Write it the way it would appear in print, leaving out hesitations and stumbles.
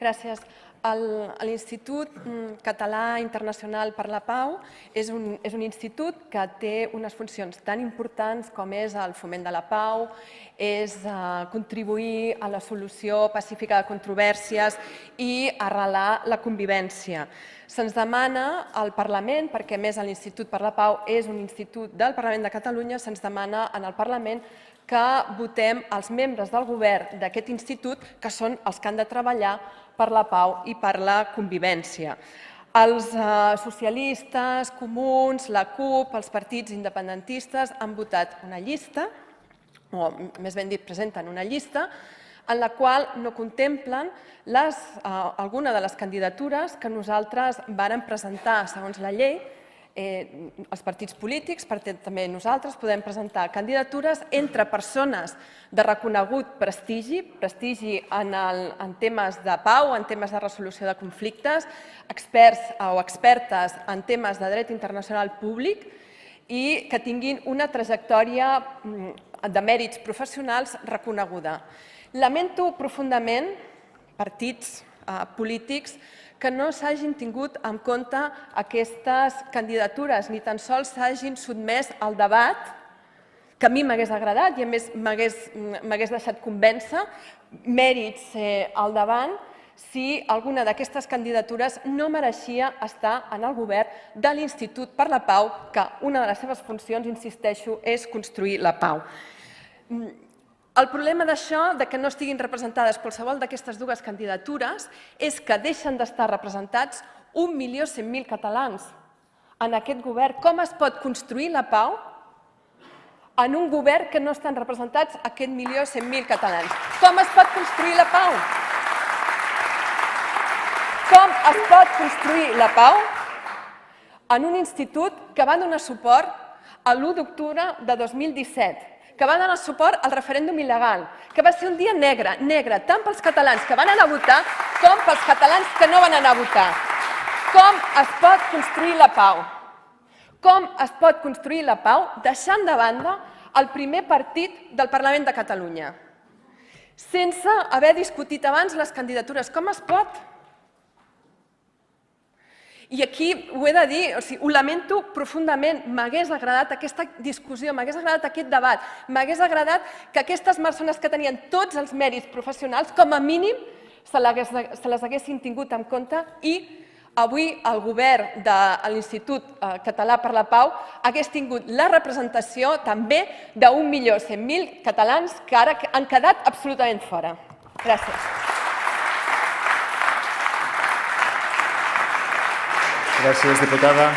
Gràcies. L'Institut Català Internacional per la Pau és un institut que té unes funcions tan importants com és el foment de la pau, és contribuir a la solució pacífica de controvèrsies i arrelar la convivència. Se'ns demana al Parlament, perquè a més l'Institut per la Pau és un institut del Parlament de Catalunya, se'ns demana en el Parlament que votem els membres del govern d'aquest institut, que són els que han de treballar per la pau i per la convivència. Els socialistes, comuns, la CUP, els partits independentistes han votat una llista, o més ben dit, presenten una llista, en la qual no contemplen alguna de les candidatures que nosaltres vàrem presentar segons la llei. Els partits polítics, també nosaltres, podem presentar candidatures entre persones de reconegut prestigi en temes de pau, en temes de resolució de conflictes, experts o expertes en temes de dret internacional públic i que tinguin una trajectòria de mèrits professionals reconeguda. Lamento profundament, partits polítics, que no s'hagin tingut en compte aquestes candidatures, ni tan sols s'hagin sotmès al debat, que a mi m'hagués agradat i a més m'hagués deixat convèncer, mèrits al davant, si alguna d'aquestes candidatures no mereixia estar en el govern de l'Institut per la Pau, que una de les seves funcions, insisteixo, és construir la pau. El problema d'això, que no estiguin representades qualsevol d'aquestes dues candidatures, és que deixen d'estar representats 1.100.000 catalans en aquest govern. Com es pot construir la pau en un govern que no estan representats aquest 1.100.000 catalans? Com es pot construir la pau? Com es pot construir la pau en un institut que va donar suport l'1 d'octubre de 2017, que va donar suport al referèndum il·legal, que va ser un dia negre, tant pels catalans que van anar a votar com pels catalans que no van anar a votar. Com es pot construir la pau? Com es pot construir la pau deixant de banda el primer partit del Parlament de Catalunya? Sense haver discutit abans les candidatures. Com es pot? I aquí ho he de dir, ho lamento profundament, m'hagués agradat aquesta discussió, m'hagués agradat aquest debat, m'hagués agradat que aquestes persones que tenien tots els mèrits professionals, com a mínim, se les haguessin tingut en compte i avui el govern de l'Institut Català per la Pau hagués tingut la representació també d'1.100.000 catalans que ara han quedat absolutament fora. Gràcies. Gràcies, diputada.